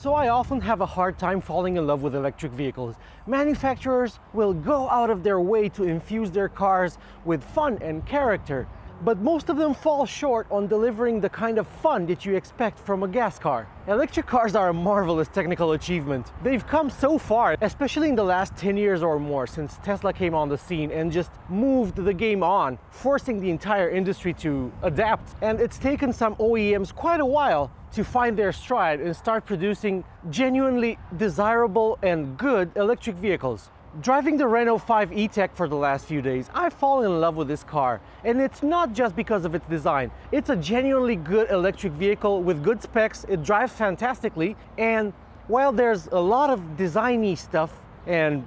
So I often have a hard time falling in love with electric vehicles. Manufacturers will go out of their way to infuse their cars with fun and character, but most of them fall short on delivering the kind of fun that you expect from a gas car. Electric cars are a marvelous technical achievement. They've come so far, especially in the last 10 years or more since Tesla came on the scene and just moved the game on, forcing the entire industry to adapt. And it's taken some OEMs quite a while to find their stride and start producing genuinely desirable and good electric vehicles. Driving the Renault 5 E-Tech for the last few days, I've fallen in love with this car. And it's not just because of its design. It's a genuinely good electric vehicle with good specs. It drives fantastically. And while there's a lot of designy stuff and,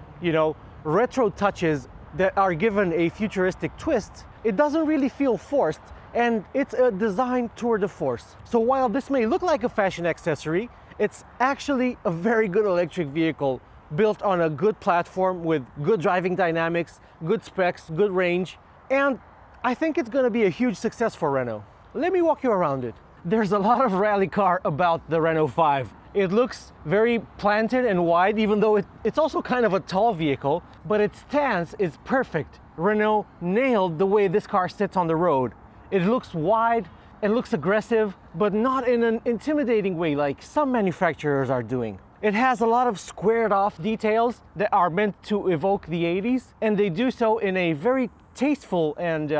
retro touches that are given a futuristic twist, it doesn't really feel forced. And it's a design tour de force. So while this may look like a fashion accessory, it's actually a very good electric vehicle built on a good platform with good driving dynamics, good specs, good range, and I think it's going to be a huge success for Renault. Let me walk you around it. There's a lot of rally car about the Renault 5. It looks very planted and wide, even though it's also kind of a tall vehicle, but its stance is perfect. Renault nailed the way this car sits on the road. It looks wide and looks aggressive, but not in an intimidating way like some manufacturers are doing. It has a lot of squared off details that are meant to evoke the 80s, and they do so in a very tasteful and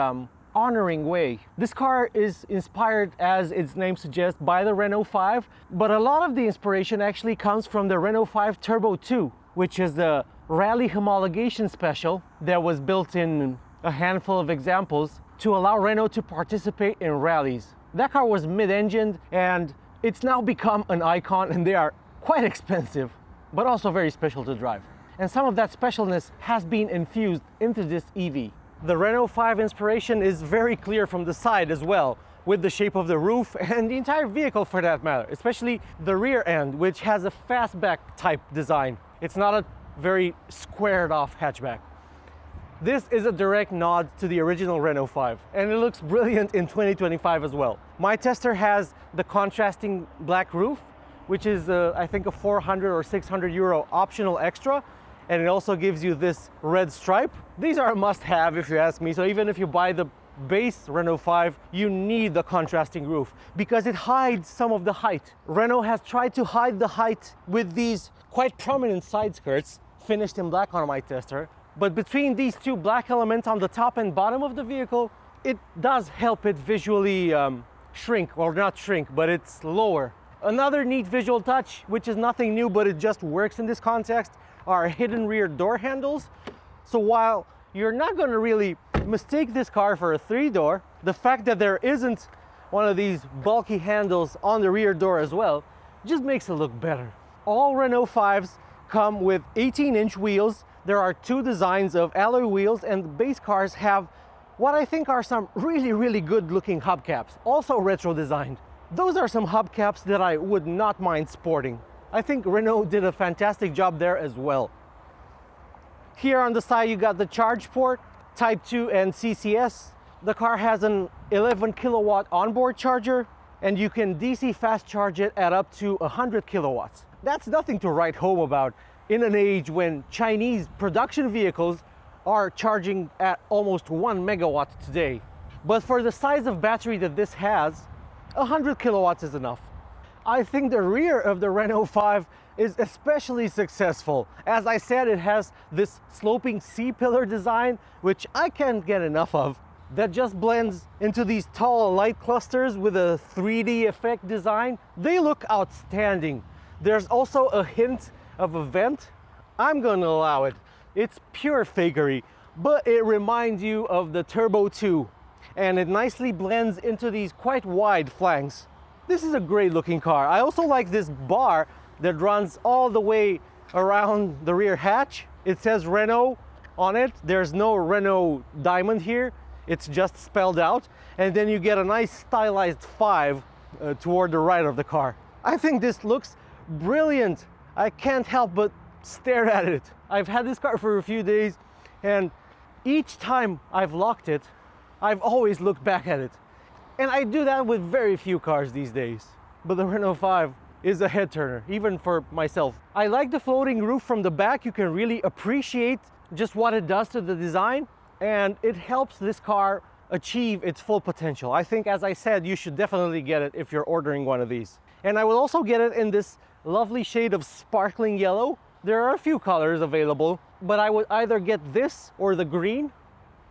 honoring way. This car is inspired, as its name suggests, by the Renault 5, but a lot of the inspiration actually comes from the Renault 5 Turbo 2, which is the rally homologation special that was built in a handful of examples to allow Renault to participate in rallies. That car was mid-engined and it's now become an icon, and they are quite expensive, but also very special to drive. And some of that specialness has been infused into this EV. The Renault 5 inspiration is very clear from the side as well, with the shape of the roof and the entire vehicle for that matter, especially the rear end, which has a fastback type design. It's not a very squared off hatchback. This is a direct nod to the original Renault 5, and it looks brilliant in 2025 as well. My tester has the contrasting black roof, which is I think a 400 or 600 euro optional extra, and it also gives you this red stripe. These are a must-have if you ask me, so even if you buy the base Renault 5, you need the contrasting roof because it hides some of the height. Renault has tried to hide the height with these quite prominent side skirts, finished in black on my tester, but between these two black elements on the top and bottom of the vehicle, it does help it visually shrink, or not shrink, but it's lower. Another neat visual touch, which is nothing new, but it just works in this context, are hidden rear door handles. So while you're not going to really mistake this car for a 3-door, the fact that there isn't one of these bulky handles on the rear door as well just makes it look better. All Renault 5s come with 18-inch wheels. There are 2 designs of alloy wheels, and the base cars have what I think are some really good looking hubcaps, also retro designed. Those are some hubcaps that I would not mind sporting. I think Renault did a fantastic job there as well. Here on the side you got the charge port, Type 2 and CCS. The car has an 11 kilowatt onboard charger, and you can DC fast charge it at up to 100 kilowatts. That's nothing to write home about in an age when Chinese production vehicles are charging at almost 1 megawatt today. But for the size of battery that this has, 100 kilowatts is enough. I think the rear of the Renault 5 is especially successful. As I said, it has this sloping C-pillar design, which I can't get enough of, that just blends into these tall light clusters with a 3D effect design. They look outstanding. There's also a hint of a vent. I'm gonna allow it. It's pure fakery, but it reminds you of the Turbo 2, and it nicely blends into these quite wide flanks. This is a great looking car. I also like this bar that runs all the way around the rear hatch. It says Renault on it. There's no Renault diamond here. It's just spelled out. And then you get a nice stylized 5 toward the right of the car. I think this looks brilliant. I can't help but stare at it. I've had this car for a few days, and each time I've locked it, I've always looked back at it. And I do that with very few cars these days. But the Renault 5 is a head turner, even for myself. I like the floating roof from the back. You can really appreciate just what it does to the design, and it helps this car achieve its full potential. I think, as I said, you should definitely get it if you're ordering one of these. And I will also get it in this lovely shade of sparkling yellow. There are a few colors available, but I would either get this or the green.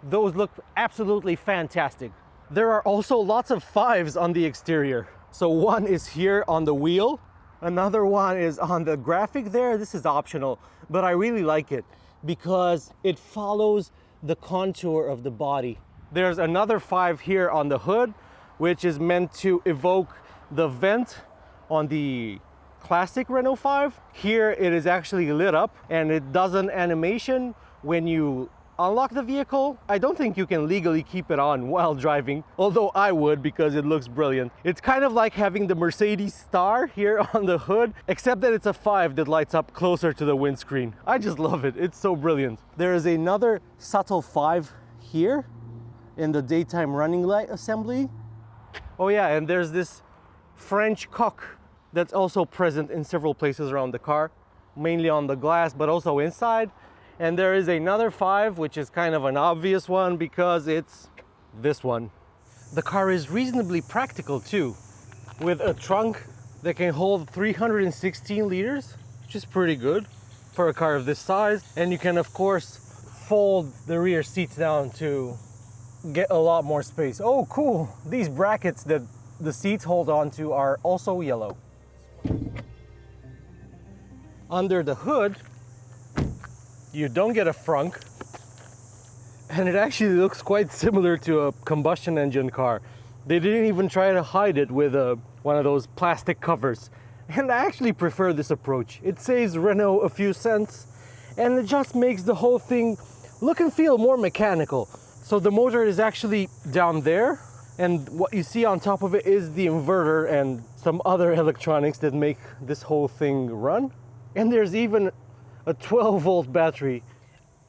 Those look absolutely fantastic. There are also lots of 5s on the exterior. So one is here on the wheel, another one is on the graphic there. This is optional, but I really like it because it follows the contour of the body. There's another 5 here on the hood, which is meant to evoke the vent on the classic Renault 5. Here it is actually lit up and it does an animation when you unlock the vehicle. I don't think you can legally keep it on while driving, although I would because it looks brilliant. It's kind of like having the Mercedes star here on the hood, except that it's a 5 that lights up closer to the windscreen. I just love it. It's so brilliant. There is another subtle 5 here in the daytime running light assembly. Oh yeah, and there's this French coque that's also present in several places around the car, mainly on the glass, but also inside. And there is another 5, which is kind of an obvious one because it's this one. The car is reasonably practical too, with a trunk that can hold 316 liters, which is pretty good for a car of this size. And you can, of course, fold the rear seats down to get a lot more space. Oh, cool. These brackets that the seats hold on to are also yellow. Under the hood, you don't get a frunk, and it actually looks quite similar to a combustion engine car. They didn't even try to hide it with one of those plastic covers. And I actually prefer this approach. It saves Renault a few cents, and it just makes the whole thing look and feel more mechanical. So the motor is actually down there, and what you see on top of it is the inverter and some other electronics that make this whole thing run. And there's even a 12-volt battery.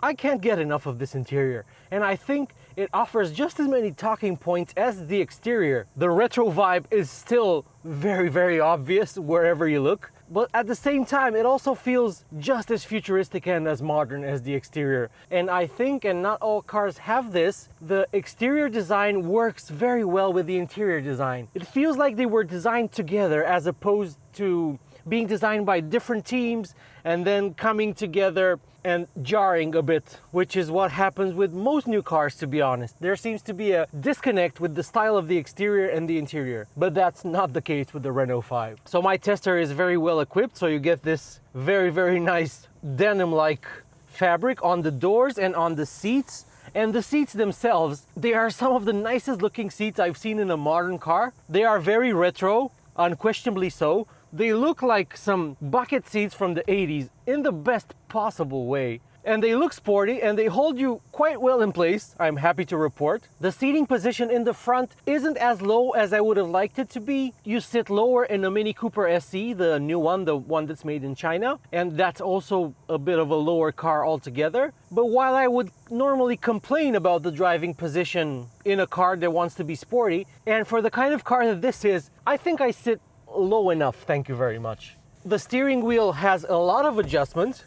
I can't get enough of this interior, and I think it offers just as many talking points as the exterior. The retro vibe is still very, very obvious wherever you look, but at the same time it also feels just as futuristic and as modern as the exterior. And I think, and not all cars have this, the exterior design works very well with the interior design. It feels like they were designed together as opposed to being designed by different teams and then coming together and jarring a bit, which is what happens with most new cars, to be honest. There seems to be a disconnect with the style of the exterior and the interior, but that's not the case with the Renault 5. So my tester is very well equipped, so you get this very, very nice denim-like fabric on the doors and on the seats. And the seats themselves, they are some of the nicest looking seats I've seen in a modern car. They are very retro, unquestionably so. They look like some bucket seats from the 80s in the best possible way. And they look sporty and they hold you quite well in place, I'm happy to report. The seating position in the front isn't as low as I would have liked it to be. You sit lower in a Mini Cooper SE, the new one, the one that's made in China. And that's also a bit of a lower car altogether. But while I would normally complain about the driving position in a car that wants to be sporty, and for the kind of car that this is, I think I sit low enough, thank you very much. The steering wheel has a lot of adjustment.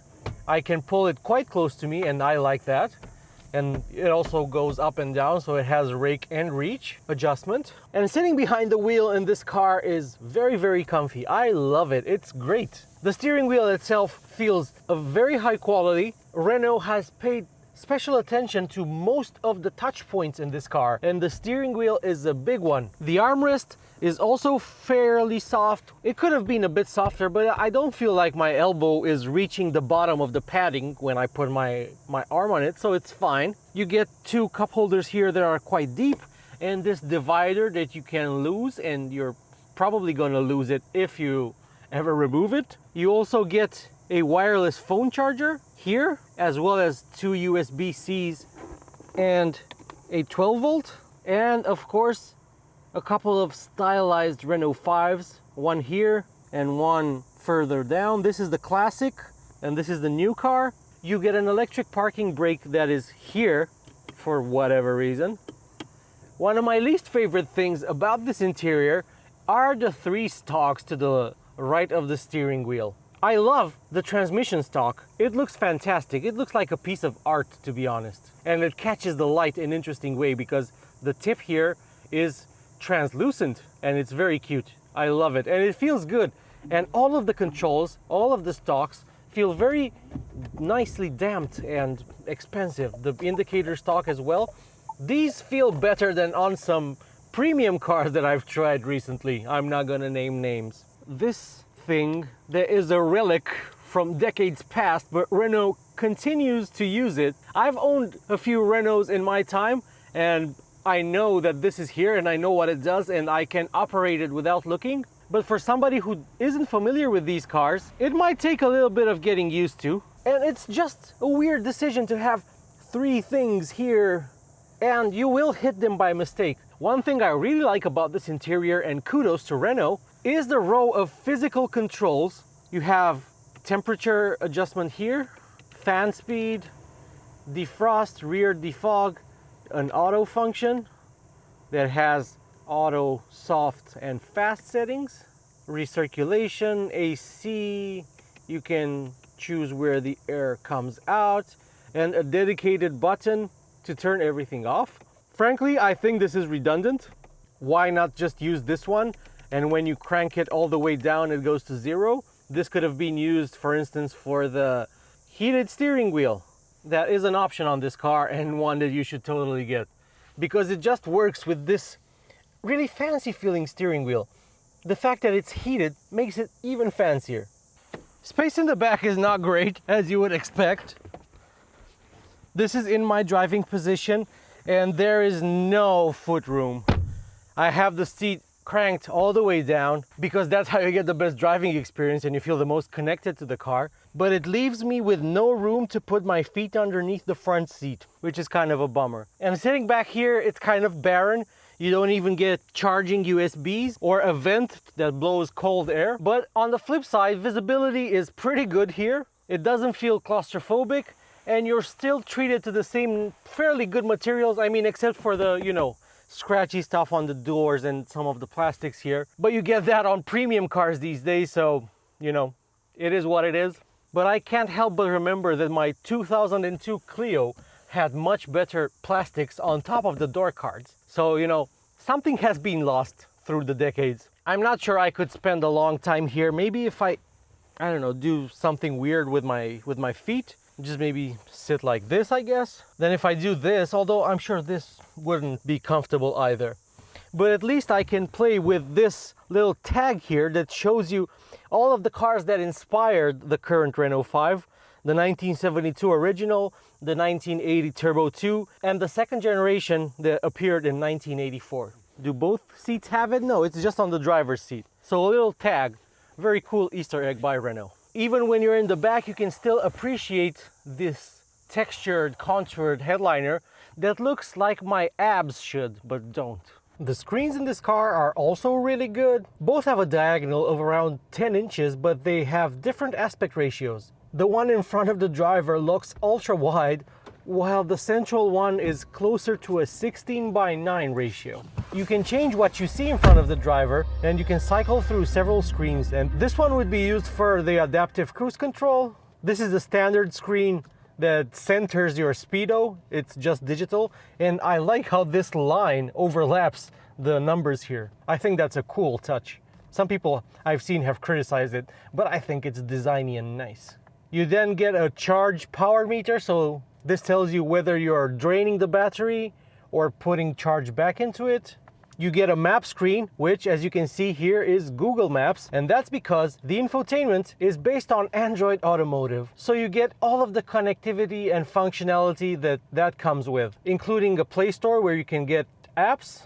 I can pull it quite close to me, and I like that. And it also goes up and down, so it has rake and reach adjustment. And sitting behind the wheel in this car is very, very comfy. I love it. It's great. The steering wheel itself feels of very high quality. Renault has paid special attention to most of the touch points in this car, and the steering wheel is a big one. The armrest is also fairly soft. It could have been a bit softer, but I don't feel like my elbow is reaching the bottom of the padding when I put my arm on it, so it's fine. You get 2 cup holders here that are quite deep, and this divider that you can lose, and you're probably gonna lose it if you ever remove it. You also get a wireless phone charger here, as well as 2 USB-Cs and a 12-volt, and of course a couple of stylized Renault 5s, one here and one further down. This is the classic and this is the new car. You get an electric parking brake that is here for whatever reason. One of my least favorite things about this interior are the 3 stalks to the right of the steering wheel. I love the transmission stock. It looks fantastic. It looks like a piece of art, to be honest. And it catches the light in an interesting way because the tip here is translucent and it's very cute. I love it and it feels good. And all of the controls, all of the stocks feel very nicely damped and expensive. The indicator stock as well. These feel better than on some premium cars that I've tried recently. I'm not gonna name names. This thing, there is a relic from decades past, but Renault continues to use it. I've owned a few Renaults in my time and I know that this is here and I know what it does and I can operate it without looking. But for somebody who isn't familiar with these cars, it might take a little bit of getting used to. And it's just a weird decision to have three things here and you will hit them by mistake. One thing I really like about this interior, and kudos to Renault, is the row of physical controls. You have temperature adjustment here, fan speed, defrost, rear defog, an auto function that has auto, soft and fast settings, recirculation, AC, you can choose where the air comes out, and a dedicated button to turn everything off. Frankly, I think this is redundant. Why not just use this one? And when you crank it all the way down, it goes to 0. This could have been used, for instance, for the heated steering wheel. That is an option on this car and one that you should totally get because it just works with this really fancy feeling steering wheel. The fact that it's heated makes it even fancier. Space in the back is not great, as you would expect. This is in my driving position and there is no footroom. I have the seat cranked all the way down because that's how you get the best driving experience and you feel the most connected to the car. But it leaves me with no room to put my feet underneath the front seat, which is kind of a bummer. And sitting back here, it's kind of barren. You don't even get charging USBs or a vent that blows cold air. But on the flip side, visibility is pretty good here. It doesn't feel claustrophobic and you're still treated to the same fairly good materials. I mean, except for the, scratchy stuff on the doors and some of the plastics here. But you get that on premium cars these days, so, it is what it is. But I can't help but remember that my 2002 Clio had much better plastics on top of the door cards. So, something has been lost through the decades. I'm not sure I could spend a long time here. Maybe if I don't know, do something weird with my feet, just maybe sit like this, I guess. Then if I do this, although I'm sure this wouldn't be comfortable either. But at least I can play with this little tag here that shows you all of the cars that inspired the current Renault 5, the 1972 original, the 1980 Turbo 2, and the second generation that appeared in 1984. Do both seats have it? No, it's just on the driver's seat. So a little tag, very cool Easter egg by Renault. Even when you're in the back, you can still appreciate this textured, contoured headliner that looks like my abs should, but don't. The screens in this car are also really good. Both have a diagonal of around 10 inches, but they have different aspect ratios. The one in front of the driver looks ultra wide, while the central one is closer to a 16:9 ratio. You can change what you see in front of the driver and you can cycle through several screens, and this one would be used for the adaptive cruise control. This is the standard screen that centers your speedo. It's just digital, and I like how this line overlaps the numbers here. I think that's a cool touch. Some people I've seen have criticized it, but I think it's designy and nice. You then get a charge power meter, so this tells you whether you're draining the battery or putting charge back into it. You get a map screen, which, as you can see here, is Google Maps, and that's because the infotainment is based on Android Automotive. So you get all of the connectivity and functionality that comes with, including a Play Store where you can get apps,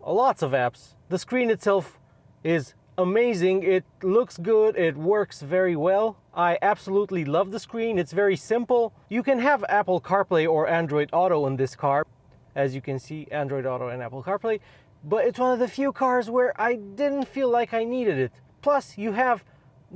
lots of apps. The screen itself is amazing. It looks good. It works very well. I absolutely love the screen. It's very simple. You can have Apple CarPlay or Android Auto in this car. As you can see, Android Auto and Apple CarPlay. But it's one of the few cars where I didn't feel like I needed it. Plus, you have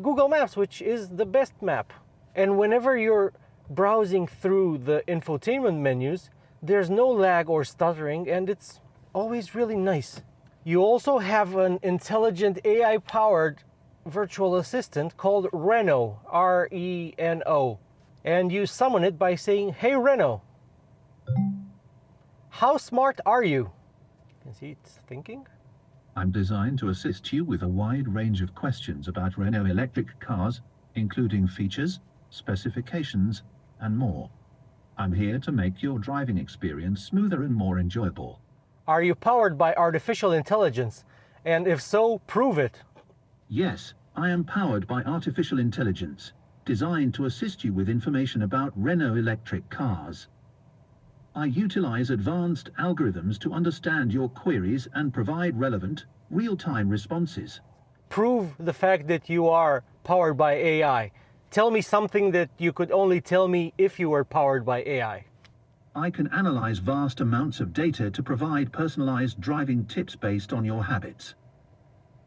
Google Maps, which is the best map. And whenever you're browsing through the infotainment menus, there's no lag or stuttering, and it's always really nice. You also have an intelligent AI-powered virtual assistant called Renault, R-E-N-O. And you summon it by saying, "Hey Renault, how smart are you?" You can see it's thinking. I'm designed to assist you with a wide range of questions about Renault electric cars, including features, specifications, and more. I'm here to make your driving experience smoother and more enjoyable. Are you powered by artificial intelligence? And if so, prove it. Yes, I am powered by artificial intelligence, designed to assist you with information about Renault electric cars. I utilize advanced algorithms to understand your queries and provide relevant, real-time responses. Prove the fact that you are powered by AI. Tell me something that you could only tell me if you were powered by AI. I can analyze vast amounts of data to provide personalized driving tips based on your habits.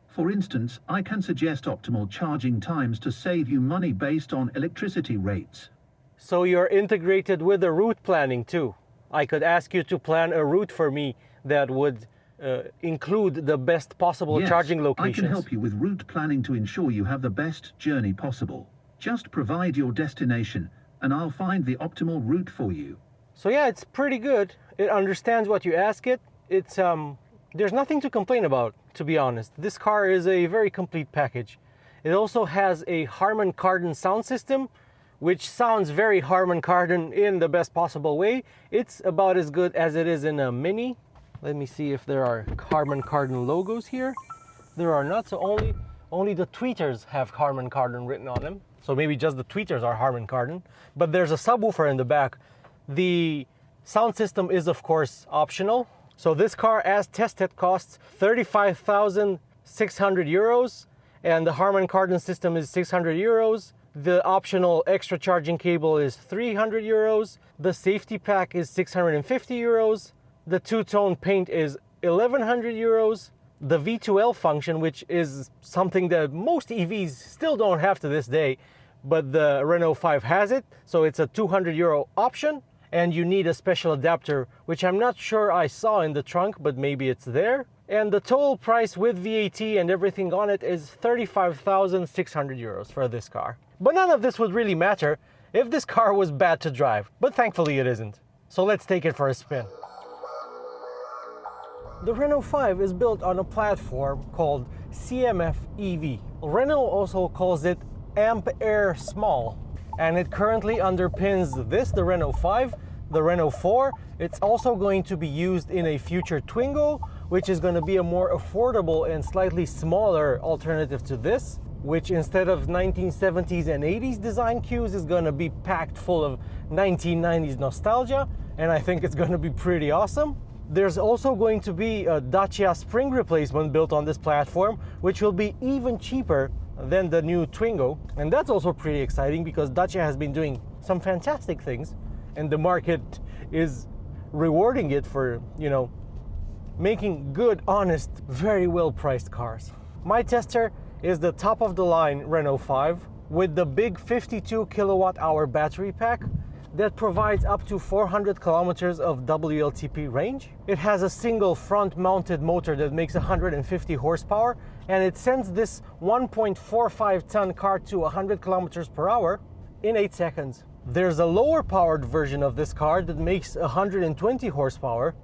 For instance, I can suggest optimal charging times to save you money based on electricity rates. So you're integrated with the route planning too. I could ask you to plan a route for me that would include the best possible charging locations. I can help you with route planning to ensure you have the best journey possible. Just provide your destination and I'll find the optimal route for you. So yeah, it's pretty good. It understands what you ask it. It's there's nothing to complain about, to be honest. This car is a very complete package. It also has a Harman Kardon sound system, which sounds very Harman Kardon in the best possible way. It's about as good as it is in a Mini. Let me see if there are Harman Kardon logos here. There are not, so only the tweeters have Harman Kardon written on them. So maybe just the tweeters are Harman Kardon. But there's a subwoofer in the back. The sound system is of course optional. So this car as tested costs 35,600 euros and the Harman Kardon system is 600 euros. The optional extra charging cable is 300 euros. The safety pack is 650 euros. The two-tone paint is 1,100 euros. The V2L function, which is something that most EVs still don't have to this day, but the Renault 5 has it, so it's a 200 euro option, and you need a special adapter, which I'm not sure I saw in the trunk, but maybe it's there. And the total price with VAT and everything on it is 35,600 euros for this car. But none of this would really matter if this car was bad to drive, but thankfully it isn't. So let's take it for a spin. The Renault 5 is built on a platform called CMF EV. Renault also calls it Ampere Small, and it currently underpins this, the Renault 5, the Renault 4. It's also going to be used in a future Twingo, which is going to be a more affordable and slightly smaller alternative to this, which instead of 1970s and 80s design cues is going to be packed full of 1990s nostalgia, and I think it's going to be pretty awesome. There's also going to be a Dacia Spring replacement built on this platform, which will be even cheaper than the new Twingo. And that's also pretty exciting because Dacia has been doing some fantastic things and the market is rewarding it for, you know, making good, honest, very well priced cars. My tester is the top of the line Renault 5 with the big 52 kilowatt hour battery pack that provides up to 400 kilometers of WLTP range. It has a single front mounted motor that makes 150 horsepower and it sends this 1.45 ton car to 100 kilometers per hour in 8 seconds. There's a lower powered version of this car that makes 120 horsepower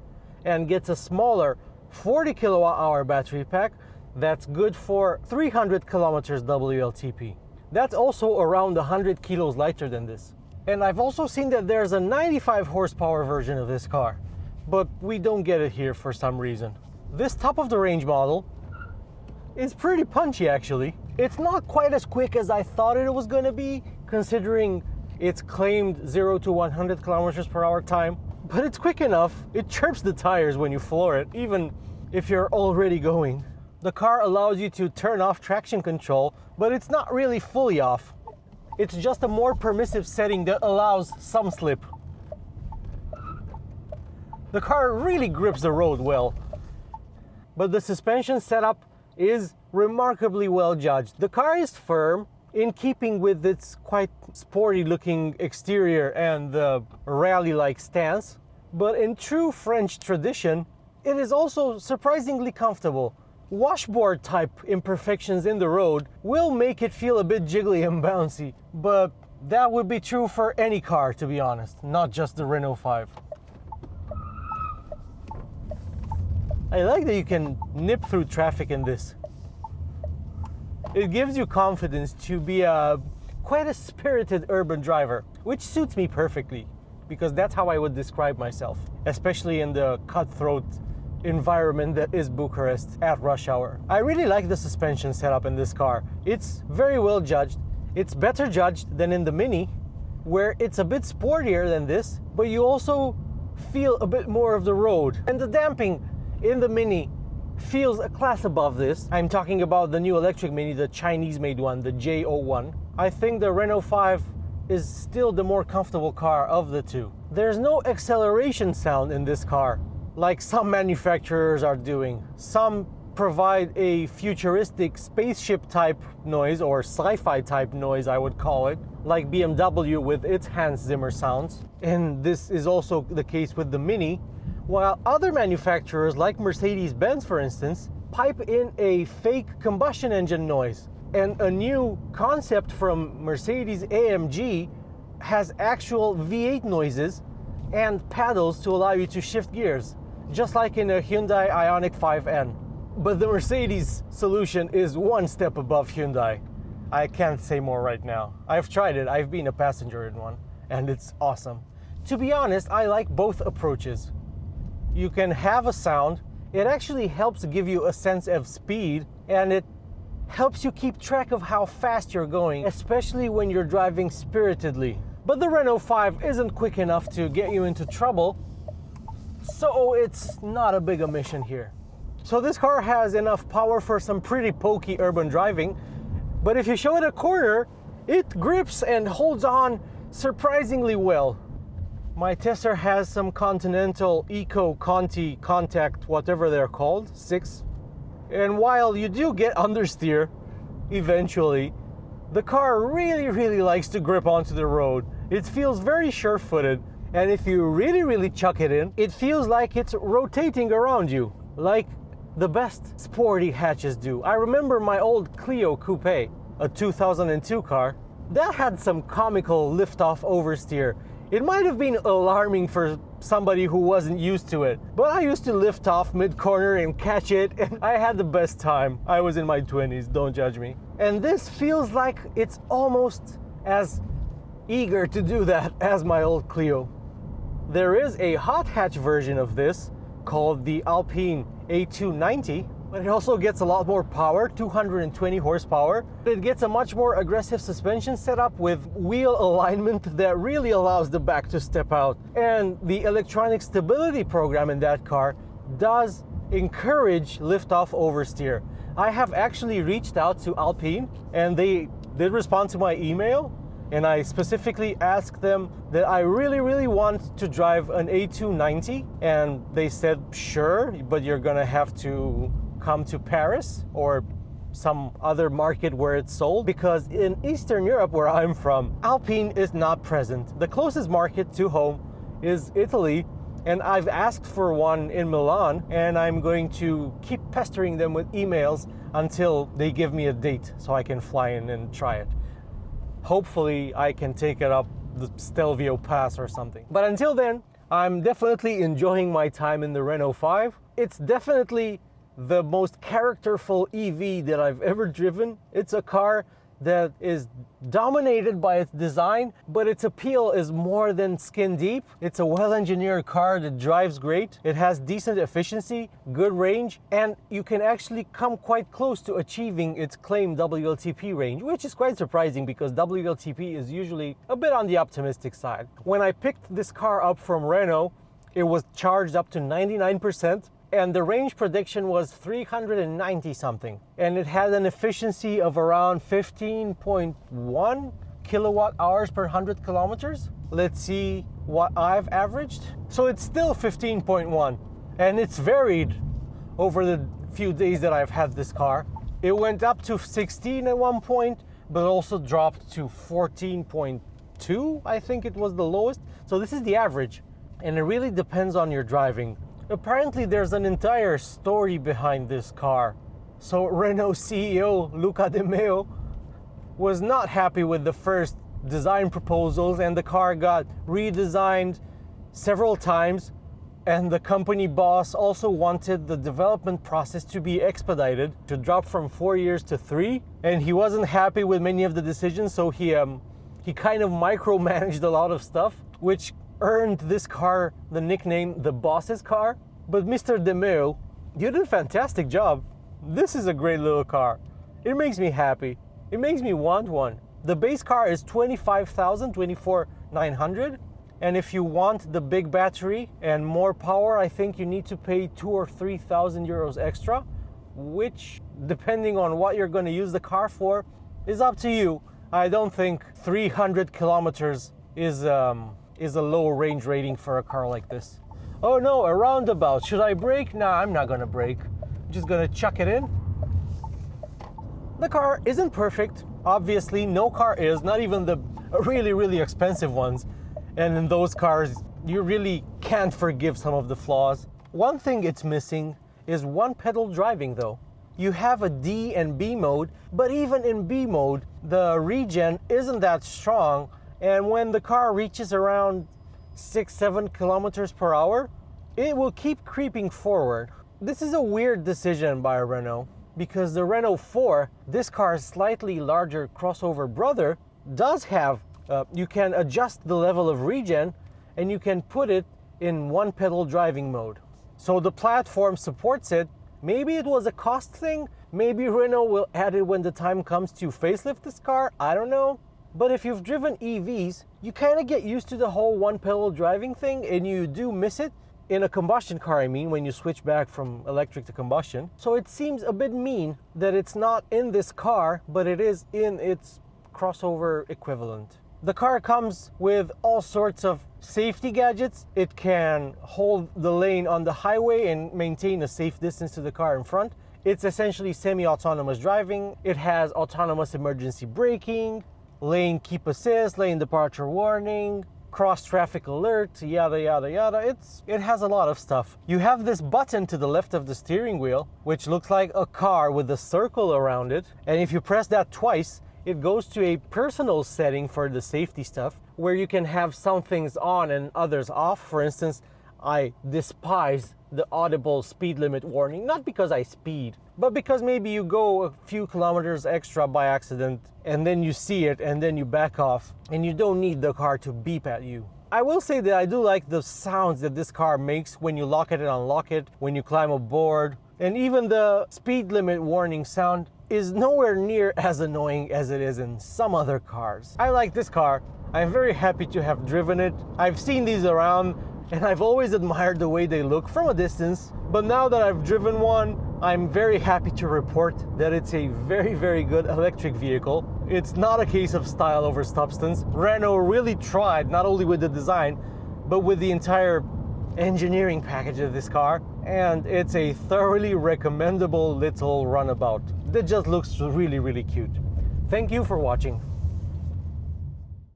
and gets a smaller 40 kilowatt hour battery pack that's good for 300 kilometers WLTP. That's also around 100 kilos lighter than this. And I've also seen that there's a 95 horsepower version of this car, but we don't get it here for some reason. This top of the range model is pretty punchy actually. It's not quite as quick as I thought it was gonna be, considering its claimed 0 to 100 kilometers per hour time, but it's quick enough. It chirps the tires when you floor it, even if you're already going. The car allows you to turn off traction control, but it's not really fully off. It's just a more permissive setting that allows some slip. The car really grips the road well, but the suspension setup is remarkably well judged. The car is firm, in keeping with its quite sporty looking exterior and the rally-like stance, but in true French tradition, it is also surprisingly comfortable. washboard type imperfections in the road will make it feel a bit jiggly and bouncy, but that would be true for any car, to be honest, not just the Renault 5. I like that you can nip through traffic in this. It gives you confidence to be quite a spirited urban driver, which suits me perfectly, because that's how I would describe myself, especially in the cutthroat environment that is Bucharest at rush hour. I really like the suspension setup in this car. It's very well judged. It's better judged than in the Mini, where it's a bit sportier than this, but you also feel a bit more of the road. And the damping in the Mini feels a class above this. I'm talking about the new electric Mini, the Chinese-made one, the J01. I think the Renault 5 is still the more comfortable car of the two. There's no acceleration sound in this car, like some manufacturers are doing. Some provide a futuristic spaceship type noise, or sci-fi type noise I would call it, like BMW with its Hans Zimmer sounds. And this is also the case with the Mini, while other manufacturers like Mercedes-Benz, for instance, pipe in a fake combustion engine noise. And a new concept from Mercedes-AMG has actual V8 noises and paddles to allow you to shift gears, just like in a Hyundai Ioniq 5N. But the Mercedes solution is one step above Hyundai. I can't say more right now. I've tried it, I've been a passenger in one, and it's awesome. To be honest, I like both approaches. You can have a sound, it actually helps give you a sense of speed, and it helps you keep track of how fast you're going, especially when you're driving spiritedly. But the Renault 5 isn't quick enough to get you into trouble, so it's not a big omission here. So this car has enough power for some pretty pokey urban driving, but if you show it a corner, it grips and holds on surprisingly well. My Tesla has some Continental Eco Conti Contact, whatever they're called, 6. And while you do get understeer eventually, the car really likes to grip onto the road. It feels very sure-footed, and if you really chuck it in, it feels like it's rotating around you, like the best sporty hatches do. I remember my old Clio Coupe, a 2002 car, that had some comical lift-off oversteer. It might have been alarming for somebody who wasn't used to it, but I used to lift off mid-corner and catch it, and I had the best time. I was in my 20s, don't judge me. And this feels like it's almost as eager to do that as my old Clio. There is a hot hatch version of this called the Alpine A290, but it also gets a lot more power, 220 horsepower. It gets a much more aggressive suspension setup with wheel alignment that really allows the back to step out. And the electronic stability program in that car does encourage lift-off oversteer. I have actually reached out to Alpine, and they did respond to my email, and I specifically asked them that I really want to drive an A290, and they said, sure, but you're gonna have to come to Paris or some other market where it's sold, because in Eastern Europe, where I'm from, Alpine is not present. The closest market to home is Italy, and I've asked for one in Milan, and I'm going to keep pestering them with emails until they give me a date so I can fly in and try it. Hopefully I can take it up the Stelvio Pass or something. But until then, I'm definitely enjoying my time in the Renault 5. It's definitely the most characterful EV that I've ever driven. It's a car that is dominated by its design, but its appeal is more than skin deep. It's a well-engineered car that drives great. It has decent efficiency, good range, and you can actually come quite close to achieving its claimed WLTP range, which is quite surprising because WLTP is usually a bit on the optimistic side. When I picked this car up from Renault, it was charged up to 99%, and the range prediction was 390 something, and it had an efficiency of around 15.1 kilowatt hours per 100 kilometers. Let's see what I've averaged. So it's still 15.1, and it's varied over the few days that I've had this car. It went up to 16 at one point, but also dropped to 14.2, I think it was the lowest. So this is the average, and it really depends on your driving. Apparently there's an entire story behind this car. So Renault CEO Luca De Meo was not happy with the first design proposals, and the car got redesigned several times, and the company boss also wanted the development process to be expedited, to drop from 4 years to 3, and he wasn't happy with many of the decisions, so he kind of micromanaged a lot of stuff, which earned this car the nickname the boss's car. But Mr. De Meo, you did a fantastic job. This is a great little car. It makes me happy. It makes me want one. The base car is 25,000, 24,900. And if you want the big battery and more power, I think you need to pay 2,000 or 3,000 euros extra, which, depending on what you're going to use the car for, is up to you. I don't think 300 kilometers is a low range rating for a car like this. Oh no, a roundabout. Should I brake? Nah, I'm not going to brake. I'm just going to chuck it in. The car isn't perfect. Obviously, no car is, not even the really, really expensive ones. And in those cars, you really can't forgive some of the flaws. One thing it's missing is one pedal driving though. You have a D and B mode, but even in B mode, the regen isn't that strong. And when the car reaches around 6-7 kilometers per hour, it will keep creeping forward. This is a weird decision by Renault, because the Renault 4, this car's slightly larger crossover brother, does have, you can adjust the level of regen and you can put it in one pedal driving mode. So the platform supports it. Maybe it was a cost thing. Maybe Renault will add it when the time comes to facelift this car. I don't know. But if you've driven EVs, you kind of get used to the whole one pedal driving thing, and you do miss it. In a combustion car, I mean, when you switch back from electric to combustion. So it seems a bit mean that it's not in this car, but it is in its crossover equivalent. The car comes with all sorts of safety gadgets. It can hold the lane on the highway and maintain a safe distance to the car in front. It's essentially semi-autonomous driving. It has autonomous emergency braking, lane keep assist, lane departure warning, cross traffic alert, yada yada yada. It has a lot of stuff. You have this button to the left of the steering wheel, which looks like a car with a circle around it. And if you press that twice, it goes to a personal setting for the safety stuff, where you can have some things on and others off. For instance, I despise the audible speed limit warning, not because I speed, but because maybe you go a few kilometers extra by accident and then you see it and then you back off and you don't need the car to beep at you. I will say that I do like the sounds that this car makes when you lock it and unlock it, when you climb aboard, and even the speed limit warning sound is nowhere near as annoying as it is in some other cars. I like this car. I'm very happy to have driven it. I've seen these around and I've always admired the way they look from a distance, but now that I've driven one, I'm very happy to report that it's a very, very good electric vehicle. It's not a case of style over substance. Renault really tried, not only with the design, but with the entire engineering package of this car, and it's a thoroughly recommendable little runabout that just looks really, really cute. Thank you for watching.